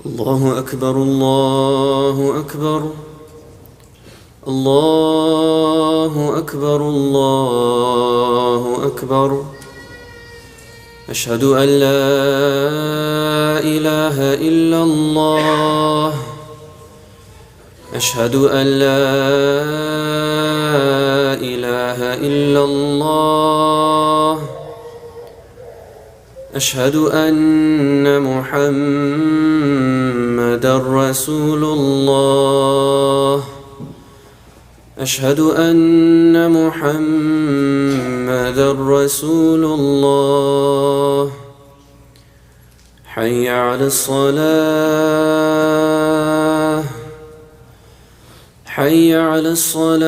الله أكبر الله أكبر الله أكبر الله أكبر أشهد أن لا إله إلا الله أشهد أن لا إله إلا الله أشهد أن محمدًا رسول الله أشهد أن محمدًا رسول الله حي على الصلاة حي على الصلاة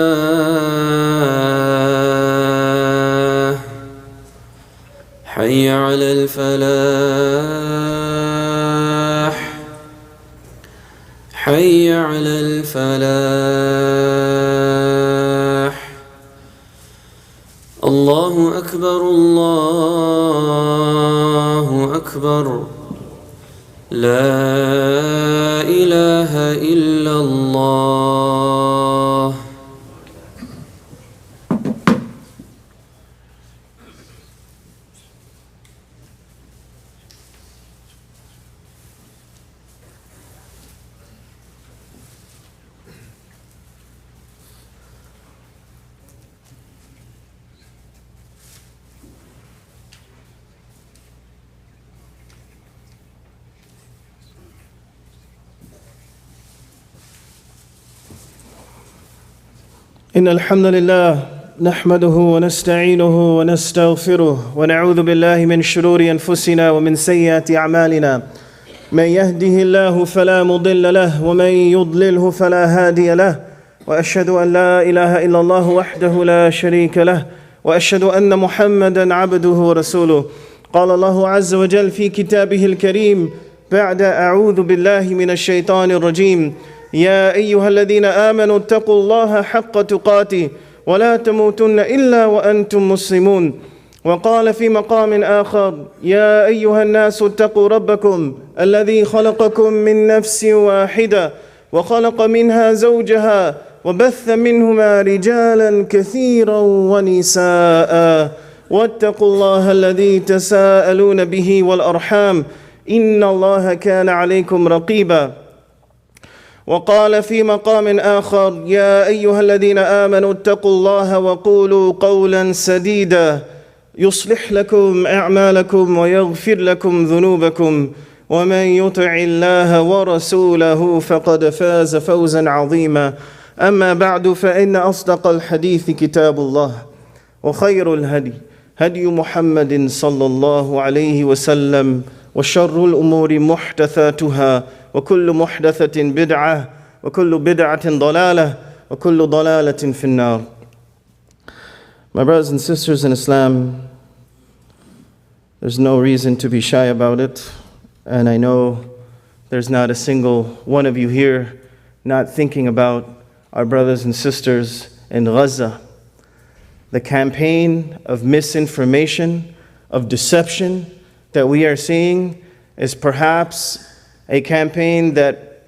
حي على الفلاح حي على الفلاح الله أكبر الله أكبر لا إله إلا الله. إن الحمد لله نحمده ونستعينه ونستغفره ونعوذ بالله من شرور أنفسنا ومن سيئات أعمالنا من يهده الله فلا مضل له ومن يضلله فلا هادي له وأشهد أن لا إله إلا الله وحده لا شريك له وأشهد أن محمدًا عبده ورسوله. قال الله عز وجل في كتابه الكريم بعد أعوذ بالله من الشيطان الرجيم: يا أيها الذين آمنوا اتقوا الله حق تقاته ولا تموتن إلا وأنتم مسلمون. وقال في مقام آخر: يا أيها الناس اتقوا ربكم الذي خلقكم من نفس واحدة وخلق منها زوجها وبث منهما رجالا كثيرا ونساء واتقوا الله الذي تساءلون به والأرحام إن الله كان عليكم رقيبا. وقال في مقام آخر: يا أيها الذين آمنوا اتقوا الله وقولوا قولا سديدا يصلح لكم أعمالكم ويغفر لكم ذنوبكم ومن يطع الله ورسوله فقد فاز فوزا عظيما. أما بعد، فإن أصدق الحديث كتاب الله وخير الهدي هدي محمد صلى الله عليه وسلم وشر الأمور محدثاتها وكل محدثة بدعة وكل بدعة ضلالة وكل ضلالة في النار. My brothers and sisters in Islam, there's no reason to be shy about it, and I know there's not a single one of you here not thinking about our brothers and sisters in Gaza. The campaign of misinformation, of deception that we are seeing is perhaps a campaign that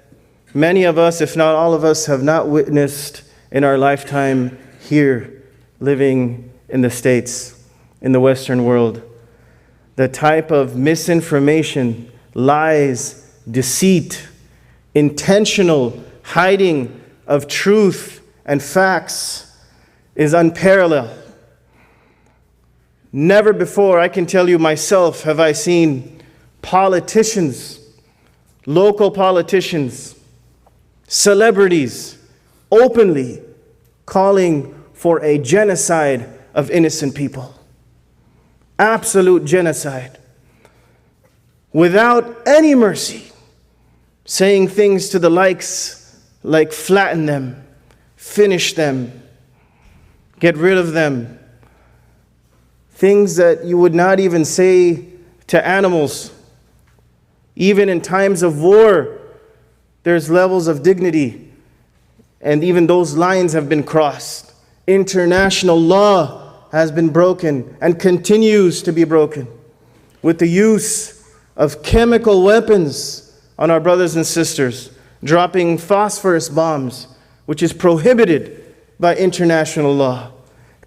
many of us, if not all of us, have not witnessed in our lifetime here, living in the States, in the Western world. The type of misinformation, lies, deceit, intentional hiding of truth and facts is unparalleled. Never before, I can tell you myself, have I seen politicians, local politicians, celebrities openly calling for a genocide of innocent people. Absolute genocide. Without any mercy. Saying things to the likes like flatten them, finish them, get rid of them. Things that you would not even say to animals. Even in times of war, there's levels of dignity, and even those lines have been crossed. International law has been broken and continues to be broken with the use of chemical weapons on our brothers and sisters, dropping phosphorus bombs, which is prohibited by international law,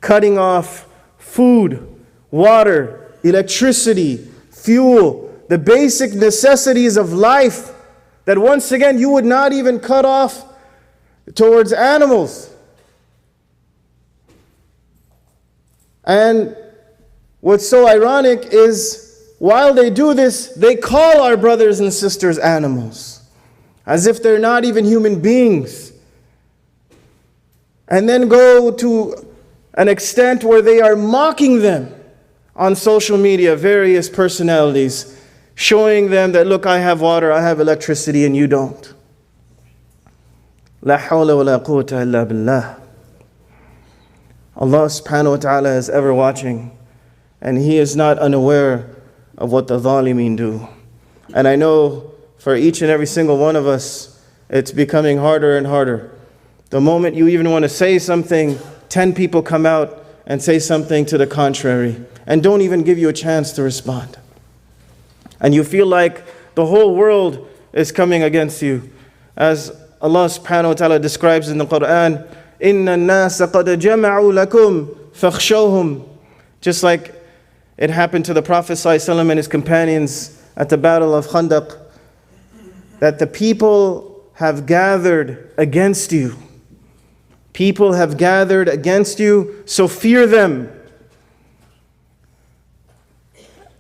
cutting off food, water, electricity, fuel, the basic necessities of life that once again you would not even cut off towards animals. And what's so ironic is while they do this, they call our brothers and sisters animals, as if they're not even human beings. And then go to an extent where they are mocking them on social media, various personalities, showing them that, look, I have water, I have electricity, and you don't. La hawla wa la quwwata illa billah. Allah subhanahu wa ta'ala is ever watching, and He is not unaware of what the zalimeen do. And I know for each and every single one of us, it's becoming harder and harder. The moment you even want to say something, 10 people come out and say something to the contrary, and don't even give you a chance to respond. And you feel like the whole world is coming against you. As Allah subhanahu wa ta'ala describes in the Quran, إِنَّ النَّاسَ قَدْ جَمَعُوا لَكُمْ فَاخْشَوْهُمْ. Just like it happened to the Prophet ﷺ and his companions at the Battle of Khandaq, that the people have gathered against you. People have gathered against you, so fear them.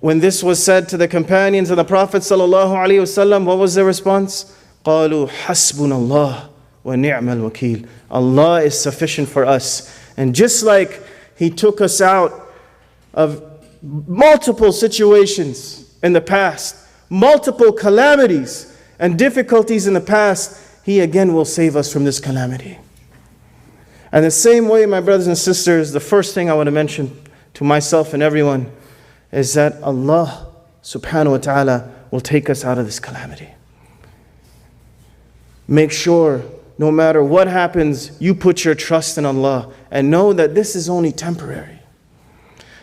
When this was said to the companions of the Prophet ﷺ, what was their response? قَالُوا حَسْبُنَ اللَّهُ وَنِعْمَ الْوَكِيلُ. Allah is sufficient for us. And just like He took us out of multiple situations in the past, multiple calamities and difficulties in the past, He again will save us from this calamity. And the same way, my brothers and sisters, the first thing I want to mention to myself and everyone is that Allah subhanahu wa ta'ala will take us out of this calamity. Make sure, no matter what happens, you put your trust in Allah and know that this is only temporary.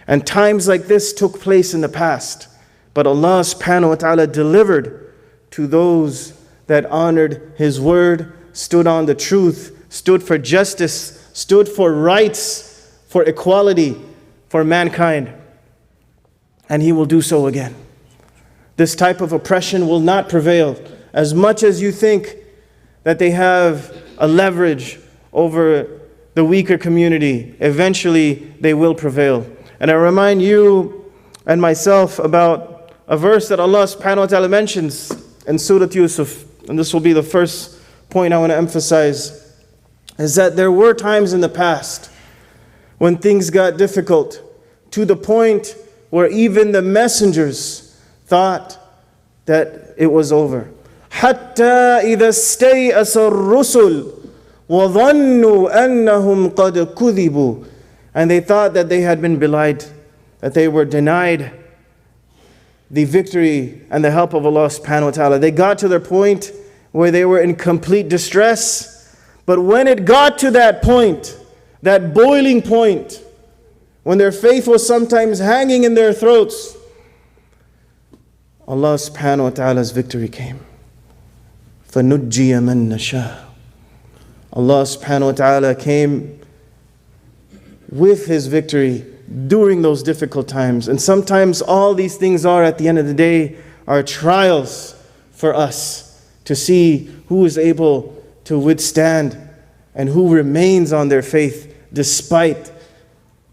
And times like this took place in the past, but Allah subhanahu wa ta'ala delivered to those that honored His word, stood on the truth, stood for justice, stood for rights, for equality, for mankind. And He will do so again. This type of oppression will not prevail. As much as you think that they have a leverage over the weaker community, eventually they will prevail. And I remind you and myself about a verse that Allah subhanahu wa ta'ala mentions in Surah Yusuf. And this will be the first point I want to emphasize, is that there were times in the past when things got difficult, to the point where even the messengers thought that it was over. حَتَّى إِذَا اسْتَيْأَسَ الرُّسُلُ وَظَنُّوا أَنَّهُمْ قَدْ كُذِبُوا. And they thought that they had been belied, that they were denied the victory and the help of Allah subhanahu wa ta'ala. They got to their point where they were in complete distress. But when it got to that point, that boiling point, when their faith was sometimes hanging in their throats, Allah subhanahu wa ta'ala's victory came. فَنُجِّيَ مَن نَشَاءُ. Allah subhanahu wa ta'ala came with His victory during those difficult times. And sometimes all these things are, at the end of the day, are trials for us to see who is able to withstand and who remains on their faith despite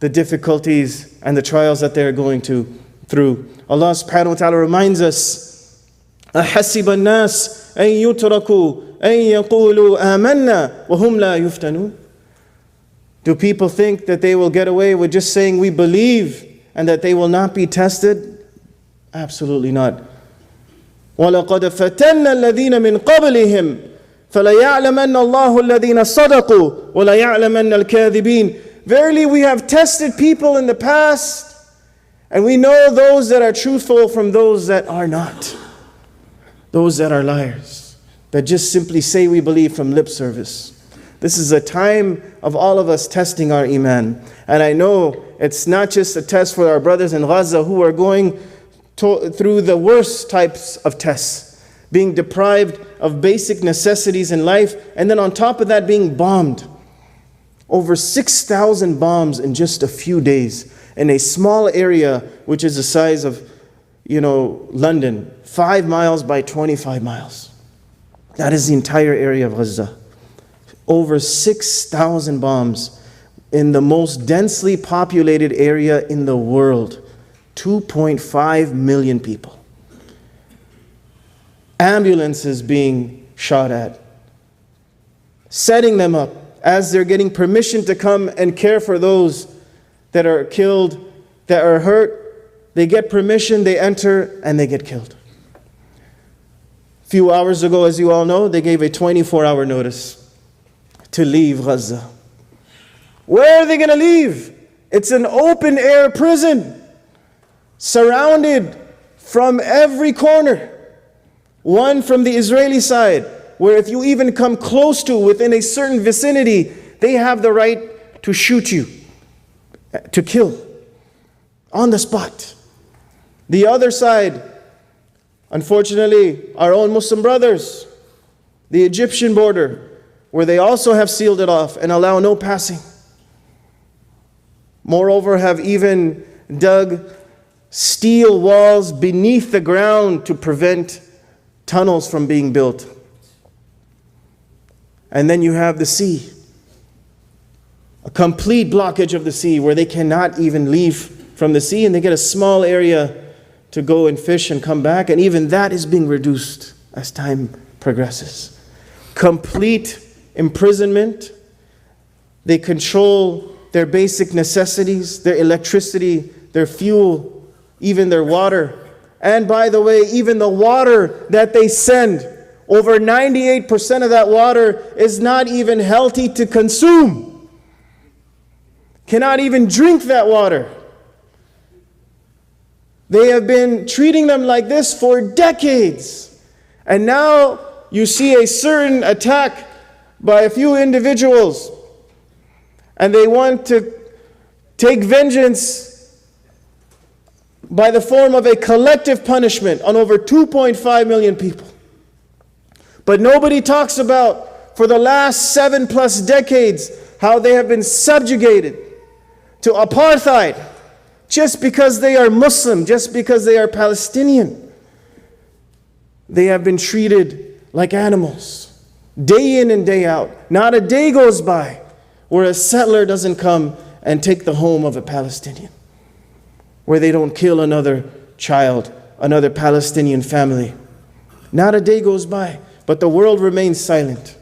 the difficulties and the trials that they're going through. Allah subhanahu wa ta'ala reminds us, أَحَسِبَ النَّاسِ أَن يُتْرَكُوا أَن يَقُولُوا آمَنَّا وَهُمْ لَا يُفْتَنُونَ. Do people think that they will get away with just saying we believe and that they will not be tested? Absolutely not. وَلَقَدْ فَتَنَّ الَّذِينَ مِنْ قَبْلِهِمْ فَلَيَعْلَمَنَّ اللَّهُ الَّذِينَ صَدَقُوا وَلَيَعْلَمَنَّ الْكَاذِبِينَ. Verily we have tested people in the past, and we know those that are truthful from those that are not. Those that are liars, that just simply say we believe from lip service. This is a time of all of us testing our iman. And I know it's not just a test for our brothers in Gaza who are going through the worst types of tests, being deprived of basic necessities in life, and then on top of that being bombed. Over 6,000 bombs in just a few days in a small area which is the size of, London, 5 miles by 25 miles. That is the entire area of Gaza. Over 6,000 bombs in the most densely populated area in the world. 2.5 million people. Ambulances being shot at. Setting them up as they're getting permission to come and care for those that are killed, that are hurt. They get permission, they enter, and they get killed. A few hours ago, as you all know, they gave a 24-hour notice to leave Gaza. Where are they going to leave? It's an open-air prison, surrounded from every corner. One from the Israeli side, where if you even come close to, within a certain vicinity, they have the right to shoot you, to kill, on the spot. The other side, unfortunately, our own Muslim brothers, the Egyptian border, where they also have sealed it off and allow no passing. Moreover, have even dug steel walls beneath the ground to prevent tunnels from being built. And then you have the sea. A complete blockage of the sea where they cannot even leave from the sea, and they get a small area to go and fish and come back, and even that is being reduced as time progresses. Complete imprisonment. They control their basic necessities, their electricity, their fuel, even their water. And by the way, even the water that they send, over 98% of that water is not even healthy to consume. Cannot even drink that water. They have been treating them like this for decades. And now you see a certain attack by a few individuals, and they want to take vengeance by the form of a collective punishment on over 2.5 million people. But nobody talks about, for the last 7+ decades, how they have been subjugated to apartheid just because they are Muslim, just because they are Palestinian. They have been treated like animals, day in and day out. Not a day goes by where a settler doesn't come and take the home of a Palestinian, where they don't kill another child, another Palestinian family. Not a day goes by, but the world remains silent.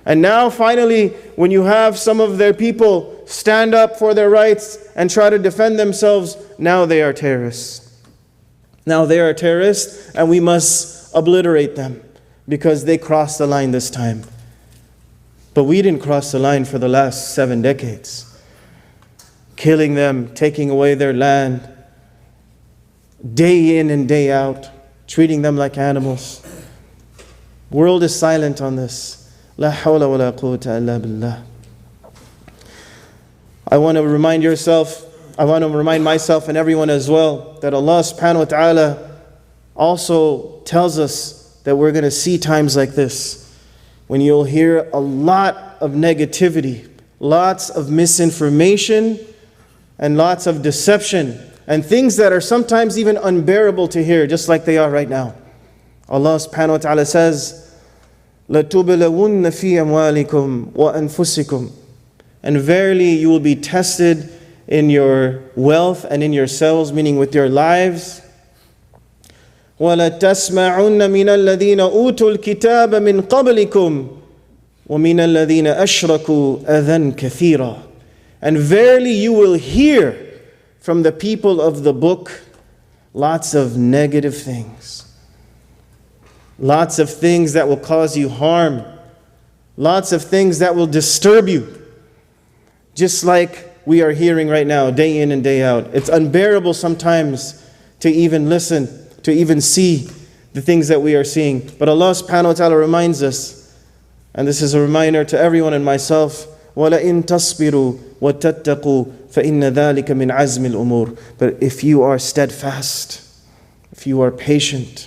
And now finally, when you have some of their people stand up for their rights and try to defend themselves, now they are terrorists. Now they are terrorists, and we must obliterate them because they crossed the line this time. But we didn't cross the line for the last 7 decades. Killing them, taking away their land, day in and day out, treating them like animals. World is silent on this. La hawla wa la quwwata illa billah. I want to remind myself and everyone as well that Allah subhanahu wa ta'ala also tells us that we're going to see times like this, when you'll hear a lot of negativity, lots of misinformation, and lots of deception, and things that are sometimes even unbearable to hear, just like they are right now. Allah subhanahu wa ta'ala says, لَتُبْلَوُنَّ فِي أَمْوَالِكُمْ وَأَنفُسِكُمْ. And verily you will be tested in your wealth and in yourselves, meaning with your lives. وَلَتَسْمَعُنَّ مِنَ الَّذِينَ أُوتُوا الْكِتَابَ مِنْ قَبْلِكُمْ وَمِنَ الَّذِينَ أَشْرَكُوا أَذًى كَثِيرًا. And verily you will hear from the people of the book lots of negative things. Lots of things that will cause you harm. Lots of things that will disturb you. Just like we are hearing right now, day in and day out. It's unbearable sometimes to even listen, to even see the things that we are seeing. But Allah subhanahu wa ta'ala reminds us, and this is a reminder to everyone and myself, وَلَئِن تَصْبِرُوا وَتَتَّقُوا فَإِنَّ ذَلِكَ مِنْ عَزْمِ الْأُمُورِ. But if you are steadfast if you are patient,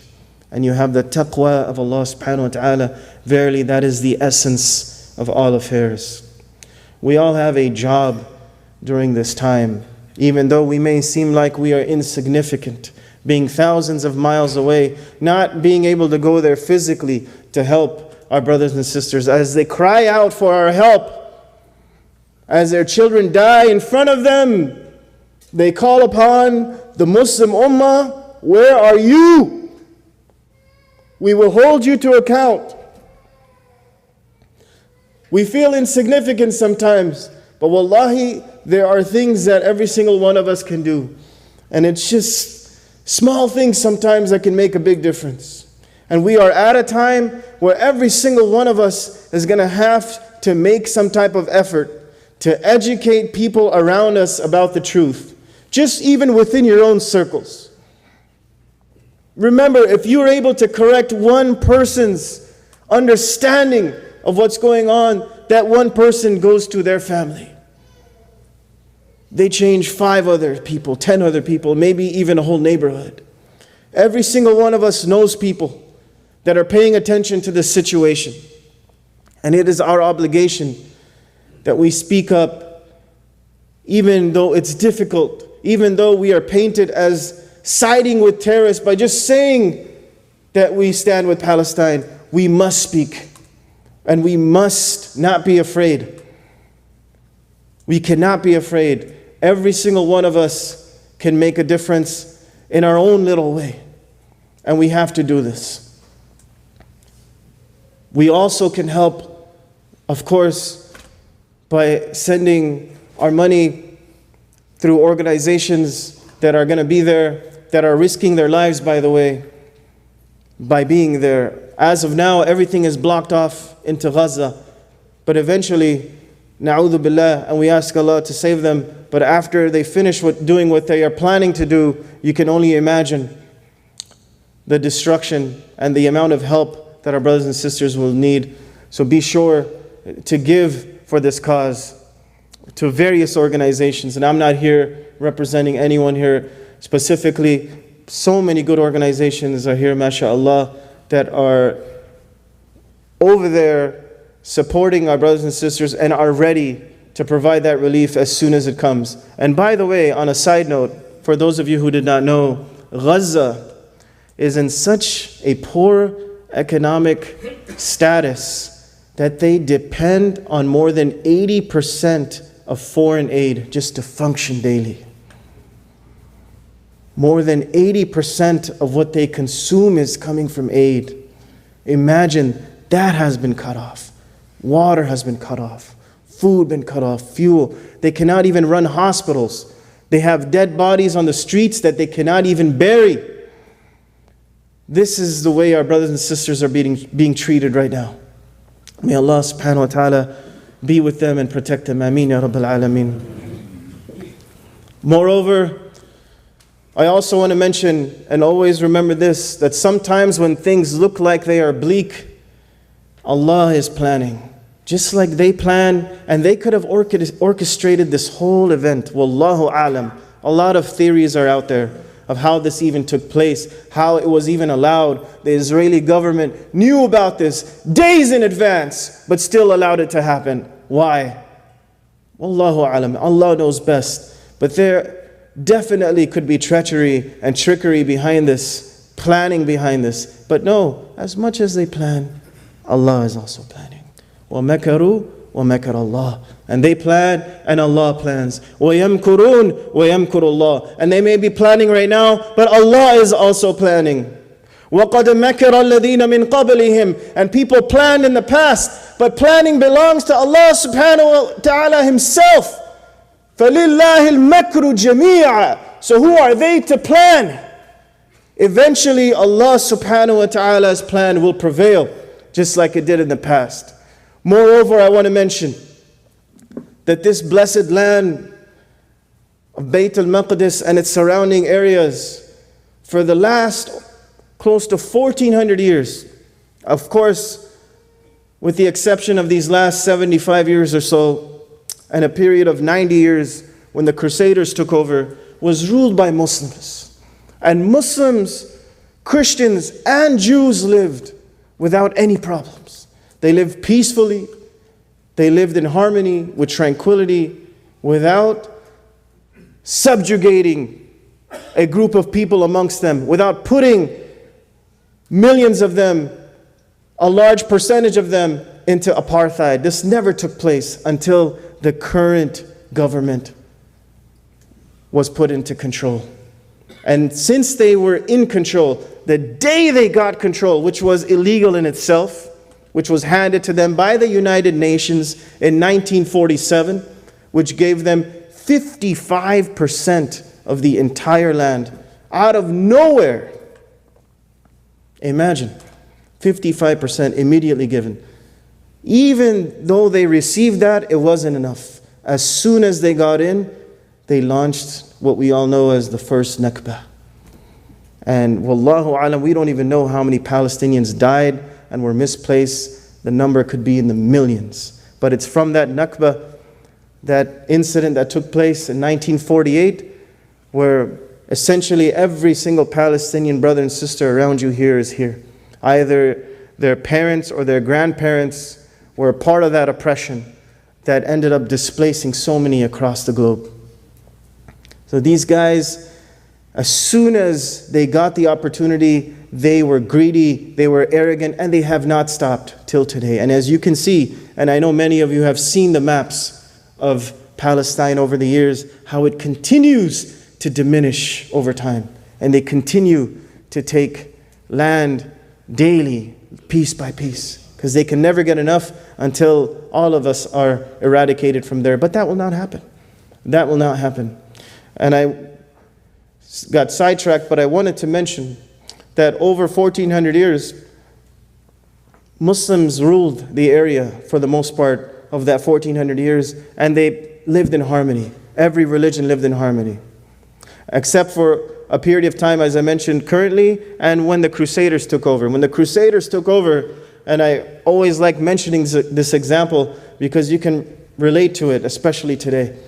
and you have the taqwa of Allah subhanahu wa ta'ala, verily that is the essence of all affairs. We all have a job during this time, even though we may seem like we are insignificant, being thousands of miles away, not being able to go there physically to help our brothers and sisters as they cry out for our help, as their children die in front of them. They call upon the Muslim Ummah, where are you? We will hold you to account. We feel insignificant sometimes, but wallahi, there are things that every single one of us can do. And it's just small things sometimes that can make a big difference. And we are at a time where every single one of us is going to have to make some type of effort to educate people around us about the truth, just even within your own circles. Remember, if you are able to correct one person's understanding of what's going on, that one person goes to their family. They change 5 other people, 10 other people, maybe even a whole neighborhood. Every single one of us knows people that are paying attention to this situation. And it is our obligation that we speak up, even though it's difficult, even though we are painted as siding with terrorists by just saying that we stand with Palestine. We must speak, and we must not be afraid. We cannot be afraid. Every single one of us can make a difference in our own little way, and we have to do this. We also can help, of course, by sending our money through organizations that are going to be there, that are risking their lives, by the way, by being there. As of now, everything is blocked off into Gaza. But eventually, na'udhu billah, and we ask Allah to save them. But after they finish doing what they are planning to do, you can only imagine the destruction and the amount of help that our brothers and sisters will need. So be sure to give for this cause to various organizations. And I'm not here representing anyone here specifically. So many good organizations are here, mashallah, that are over there supporting our brothers and sisters and are ready to provide that relief as soon as it comes. And by the way, on a side note, for those of you who did not know, Gaza is in such a poor economic status that they depend on more than 80% of foreign aid just to function daily. More than 80% of what they consume is coming from aid. Imagine that has been cut off. Water has been cut off. Food been cut off. Fuel. They cannot even run hospitals. They have dead bodies on the streets that they cannot even bury. This is the way our brothers and sisters are being treated right now. May Allah subhanahu wa ta'ala be with them and protect them. Ameen ya Rabbil Alameen. Moreover, I also want to mention, and always remember this, that sometimes when things look like they are bleak, Allah is planning. Just like they plan, and they could have orchestrated this whole event. Wallahu alam. A lot of theories are out there of how this even took place, how it was even allowed. The Israeli government knew about this days in advance, but still allowed it to happen. Why? Wallahu alam. Allah knows best. But there definitely could be treachery and trickery behind this, planning behind this. But no, as much as they plan, Allah is also planning. وَمَكَرُوا وَمَكَرَ اللَّهِ. And they plan, and Allah plans. وَيَمْكُرُونَ وَيَمْكُرُ اللَّهِ. And they may be planning right now, but Allah is also planning. وَقَدْ مَكَرَ الَّذِينَ مِنْ قَبْلِهِمْ. And people planned in the past, but planning belongs to Allah subhanahu wa ta'ala Himself. فَلِلَّهِ الْمَكْرُ جَمِيعًا. So who are they to plan? Eventually Allah subhanahu wa ta'ala's plan will prevail, just like it did in the past. Moreover, I want to mention that this blessed land of Bayt al-Maqdis and its surrounding areas, for the last close to 1400 years, of course, with the exception of these last 75 years or so, and a period of 90 years when the Crusaders took over, was ruled by Muslims. And Muslims Christians and Jews lived without any problems. They lived peacefully. They lived in harmony with tranquility without subjugating a group of people amongst them, without putting millions of them, a large percentage of them, into apartheid. This never took place until the current government was put into control. And since they were in control, the day they got control, which was illegal in itself, which was handed to them by the United Nations in 1947, which gave them 55% of the entire land out of nowhere. Imagine, 55% immediately given. Even though they received that, it wasn't enough. As soon as they got in, they launched what we all know as the first Nakba. And wallahu alam, we don't even know how many Palestinians died and were misplaced. The number could be in the millions. But it's from that Nakba, that incident that took place in 1948, where essentially every single Palestinian brother and sister around you here is here. Either their parents or their grandparents were a part of that oppression that ended up displacing so many across the globe. So these guys, as soon as they got the opportunity, they were greedy, they were arrogant, and they have not stopped till today. And as you can see, and I know many of you have seen the maps of Palestine over the years, how it continues to diminish over time. And they continue to take land daily, piece by piece, because they can never get enough until all of us are eradicated from there. But that will not happen. That will not happen. And I got sidetracked, but I wanted to mention that over 1400 years, Muslims ruled the area for the most part of that 1400 years, and they lived in harmony. Every religion lived in harmony, except for a period of time, as I mentioned currently, and when the Crusaders took over. When the Crusaders took over, and I always like mentioning this example because you can relate to it, especially today.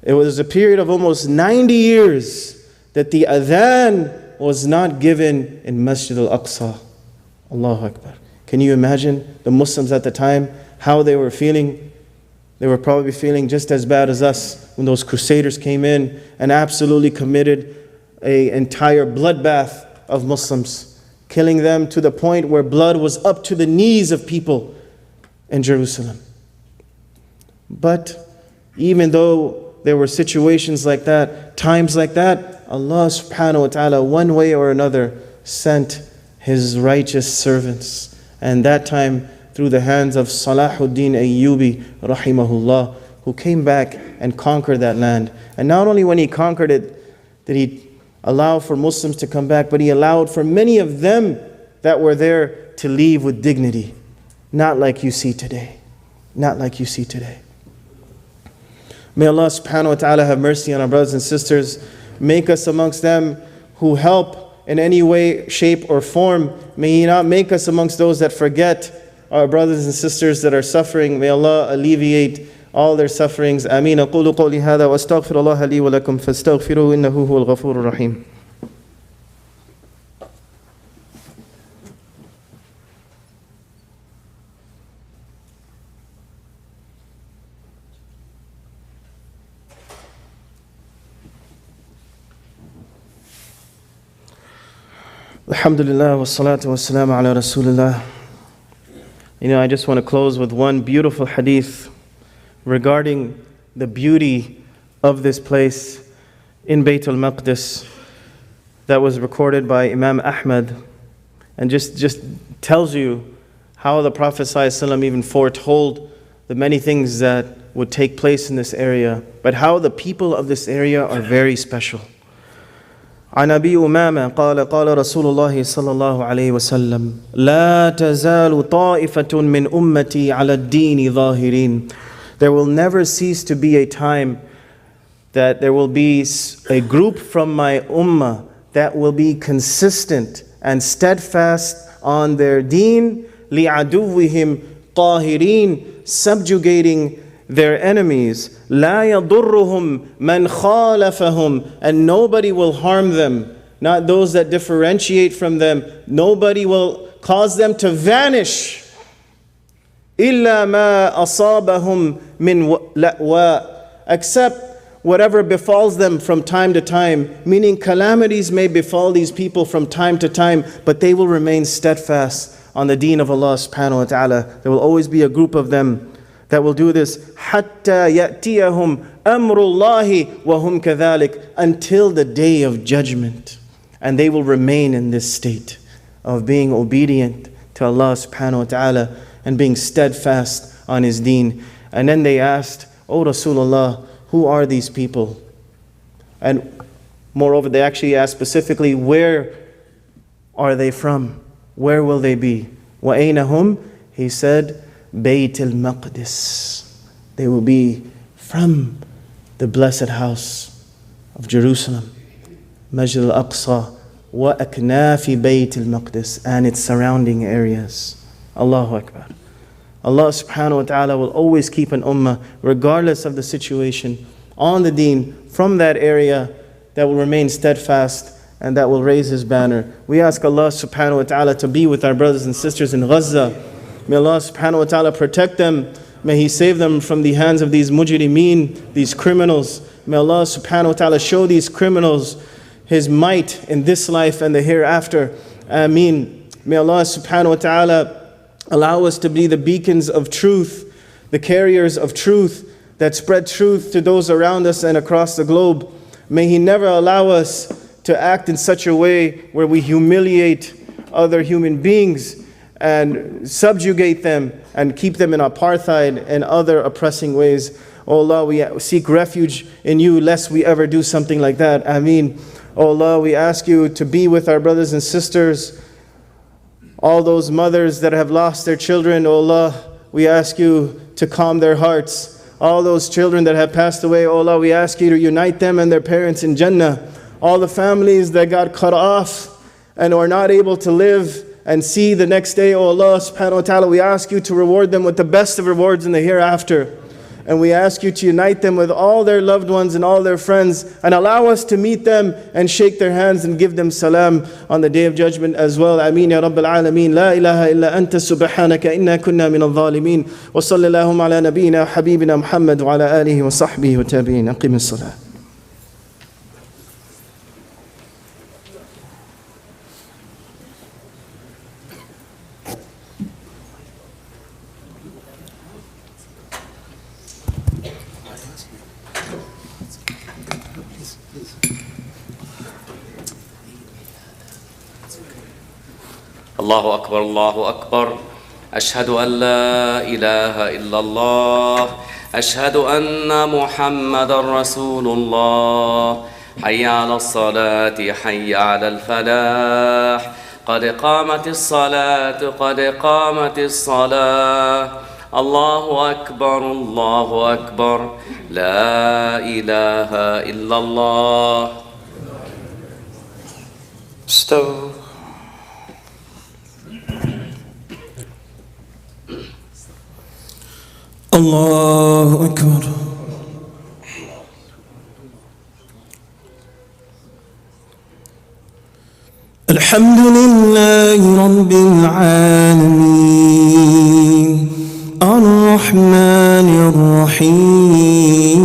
It was a period of almost 90 years that the adhan was not given in Masjid al-Aqsa. Allahu Akbar. Can you imagine the Muslims at the time, how they were feeling? They were probably feeling just as bad as us when those Crusaders came in and absolutely committed an entire bloodbath of Muslims, killing them to the point where blood was up to the knees of people in Jerusalem. But even though there were situations like that, times like that, Allah subhanahu wa ta'ala, one way or another, sent His righteous servants. And that time, through the hands of Salahuddin Ayyubi, rahimahullah, who came back and conquered that land. And not only when he conquered it, did he allow for Muslims to come back, but he allowed for many of them that were there to leave with dignity. Not like you see today. Not like you see today. May Allah subhanahu wa ta'ala have mercy on our brothers and sisters. Make us amongst them who help in any way, shape, or form. May He not make us amongst those that forget our brothers and sisters that are suffering. May Allah alleviate all their sufferings. Ameen. أقول قولي هذا وأستغفر الله لي ولكم فاستغفروه إنه هو الغفور الرحيم. Alhamdulillah wa salatu wa salam ala Rasulullah. I just want to close with one beautiful hadith regarding the beauty of this place in Bayt al-Maqdis that was recorded by Imam Ahmad, and just tells you how the Prophet ﷺ even foretold the many things that would take place in this area, but how the people of this area are very special. عن أبي أمامة قال قال رسول الله صلى الله عليه وسلم لا تزال طائفة من أمتي على الدين ظاهرين. There will never cease to be a time that there will be a group from my ummah that will be consistent and steadfast on their deen, لعدوهم طاهرين, subjugating their enemies, لا يضرهم من خالفهم, and nobody will harm them, not those that differentiate from them. Nobody will cause them to vanish. إِلَّا مَا أَصَابَهُمْ مِنْ لَأْوَاءٍ, except whatever befalls them from time to time, meaning calamities may befall these people from time to time, but they will remain steadfast on the deen of Allah subhanahu wa ta'ala. There will always be a group of them that will do this, حَتَّى يَأْتِيَهُمْ أَمْرُ اللَّهِ وَهُمْ كَذَلِكَ, until the day of judgment. And they will remain in this state of being obedient to Allah subhanahu wa ta'ala and being steadfast on His deen. And then they asked, O Rasulullah, who are these people? And moreover, they actually asked specifically, where are they from? Where will they be? وَأَيْنَ هُمْ? He said, Bayt al-Maqdis. They will be from the blessed house of Jerusalem, Masjid al-Aqsa, wa aknafi Bayt al-Maqdis, and its surrounding areas. Allahu Akbar. Allah subhanahu wa ta'ala will always keep an ummah, regardless of the situation, on the deen, from that area, that will remain steadfast and that will raise His banner. We ask Allah subhanahu wa ta'ala to be with our brothers and sisters in Gaza. May Allah subhanahu wa ta'ala protect them. May He save them from the hands of these mujrimeen, these criminals. May Allah subhanahu wa ta'ala show these criminals His might in this life and the hereafter. Ameen. May Allah subhanahu wa ta'ala allow us to be the beacons of truth, the carriers of truth that spread truth to those around us and across the globe. May He never allow us to act in such a way where we humiliate other human beings and subjugate them and keep them in apartheid and other oppressing ways. Oh Allah, we seek refuge in You lest we ever do something like that. Ameen. Oh Allah, we ask You to be with our brothers and sisters, all those mothers that have lost their children. Oh Allah, we ask You to calm their hearts. All those children that have passed away, oh Allah, we ask You to unite them and their parents in Jannah. All the families that got cut off and are not able to live and see the next day, oh Allah subhanahu wa ta'ala, we ask You to reward them with the best of rewards in the hereafter. And we ask You to unite them with all their loved ones and all their friends, and allow us to meet them and shake their hands and give them salam on the day of judgment as well. Ameen ya Rabbil Alameen. La ilaha illa anta subhanaka inna kunna min al-zalimin. Wa sallallahu ala nabiyyina habibina Muhammad wa ala alihi wa sahbihi wa tabi'in. Aqim as-salah. الله أكبر الله أكبر أشهد أن لا إله إلا الله أشهد أن محمد رسول الله حي على الصلاة حي على الفلاح قد قامت الصلاة قد قامت الصلاة الله أكبر لا إله إلا الله. استووا. الله أكبر. الحمد لله رب العالمين الرحمن الرحيم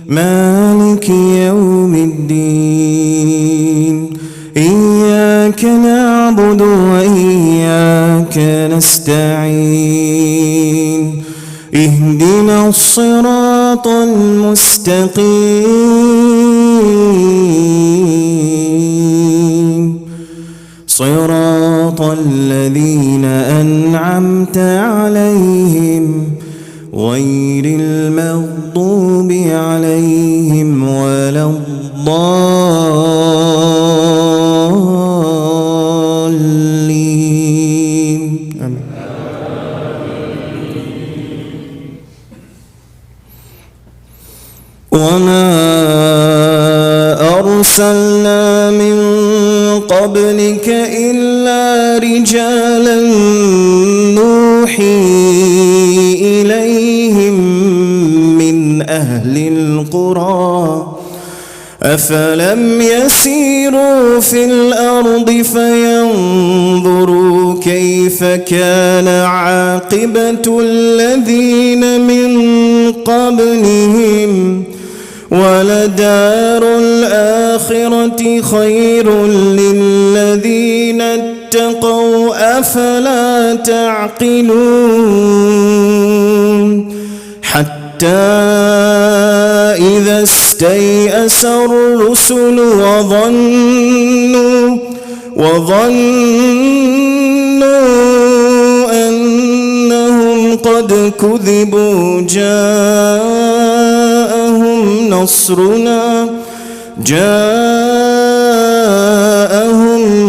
مالك يوم الدين إياك نعبد وإياك نستعين اهدنا الصراط المستقيم صراط الذين أنعمت عليهم غير المغضوب عليهم ولا الضالين. آمين. وما أرسلنا من قبلك إلا رجالا نوحي إليهم من أهل القرى أفلم يسيروا في الأرض فينظروا كيف كان عاقبة الذين من قبلهم ولدار الآخرة خير للذين اتقوا أفلا تعقلون حتى إذا استيأس الرسل وظنوا أنهم قد كذبوا جاءهم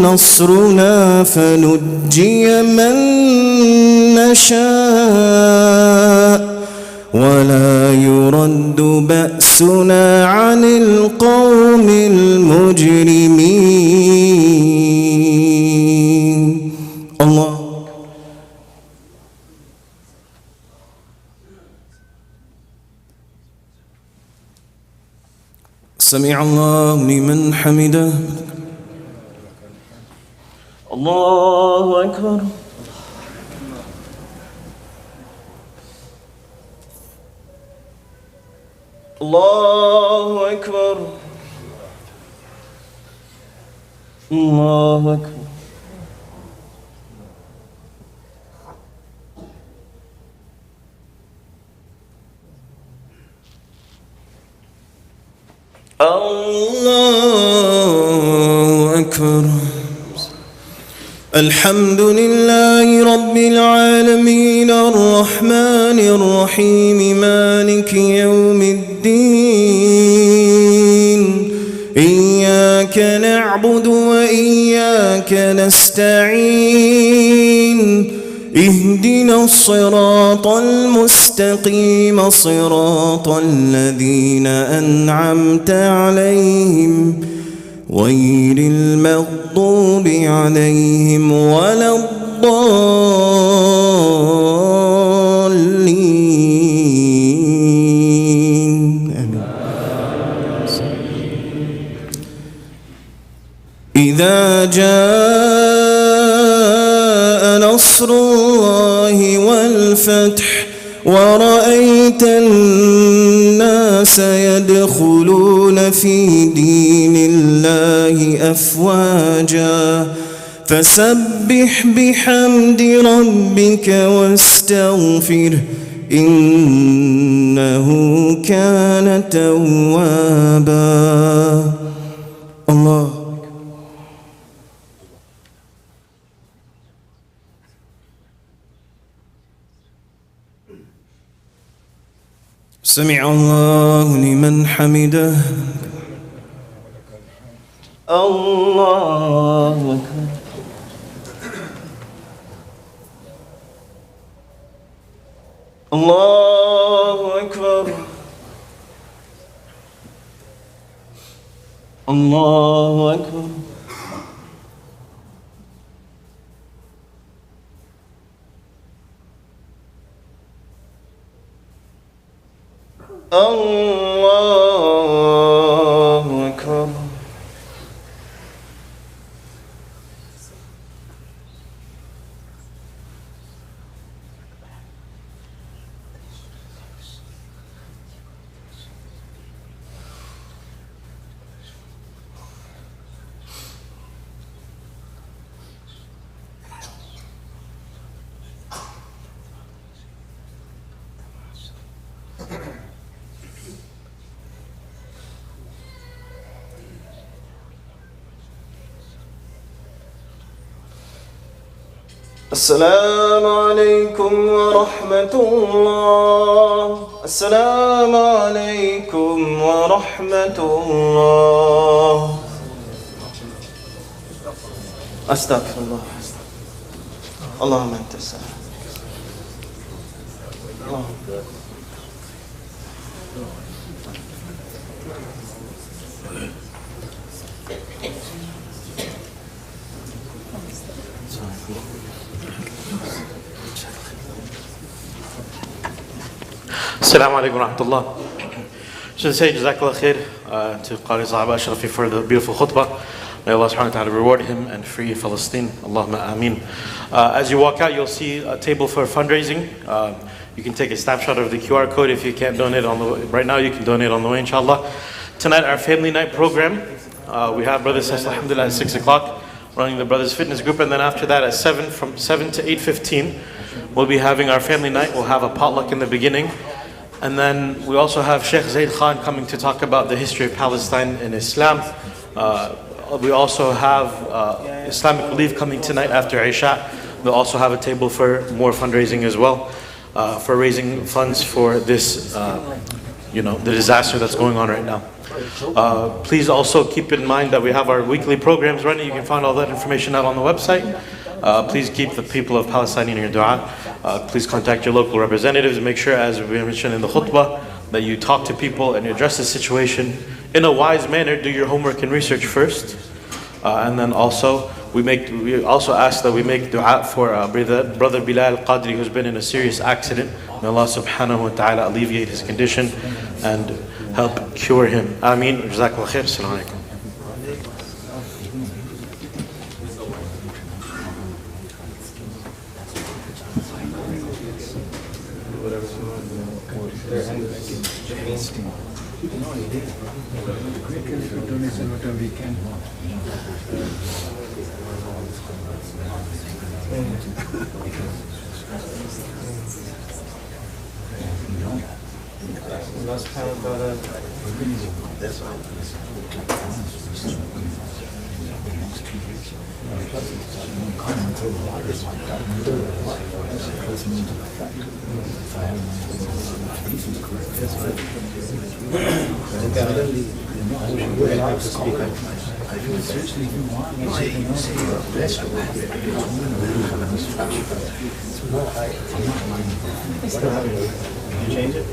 نصرنا فنجي من نشاء ولا يرد بأسنا عن القوم المجرمين. الله سمع الله لمن حمده. الله أكبر. الله أكبر. الله أكبر. الله أكبر. الحمد لله رب العالمين الرحمن الرحيم مالك يوم الدين إياك نعبد وإياك نستعين اهدنا الصراط المستقيم صراط الذين أنعمت عليهم غير المغضوب عليهم ولا الضالين. إذا جاء نصر الله والفتح ورأيت الناس يدخلون في دين الله أفواجا فسبح بحمد ربك واستغفره إنه كان توابا. الله سمع الله لمن حمده. الله أكبر. الله أكبر. الله أكبر. الله أكبر. السلام عليكم ورحمة الله. السلام عليكم ورحمة الله. أستغفر الله. اللهم أنت السلام. Assalamu alaikum wa rahmatullah. Je say Jazakallah khair to Qari Saheb Ashrafi for the beautiful khutbah. May Allah subhanahu wa ta'ala reward him and free Palestine. Allahumma ameen. As you walk out, you'll see a table for fundraising. You can take a snapshot of the QR code. If you can't donate on the way, right now, you can donate on the way, inshallah. Tonight, our family night program. We have Brothers alhamdulillah at 6 o'clock running the Brothers Fitness Group, and then after that at 7, from 7 to 8:15, we'll be having our family night. We'll have a potluck in the beginning. And then we also have Sheikh Zaid Khan coming to talk about the history of Palestine and Islam. We also have Islamic Relief coming tonight after Isha. We'll also have a table for more fundraising as well, for raising funds for this, the disaster that's going on right now. Please also keep in mind that we have our weekly programs running. You can find all that information out on the website. Please keep the people of Palestine in your dua. Please contact your local representatives and make sure, as we mentioned in the khutbah, that you talk to people and you address the situation in a wise manner. Do your homework and research first. And then also, we also ask that we make dua for brother Bilal Qadri, who's been in a serious accident. May Allah subhanahu wa ta'ala alleviate his condition and help cure him. Ameen. Jazakallah khair. Assalamu alaikum. Change it?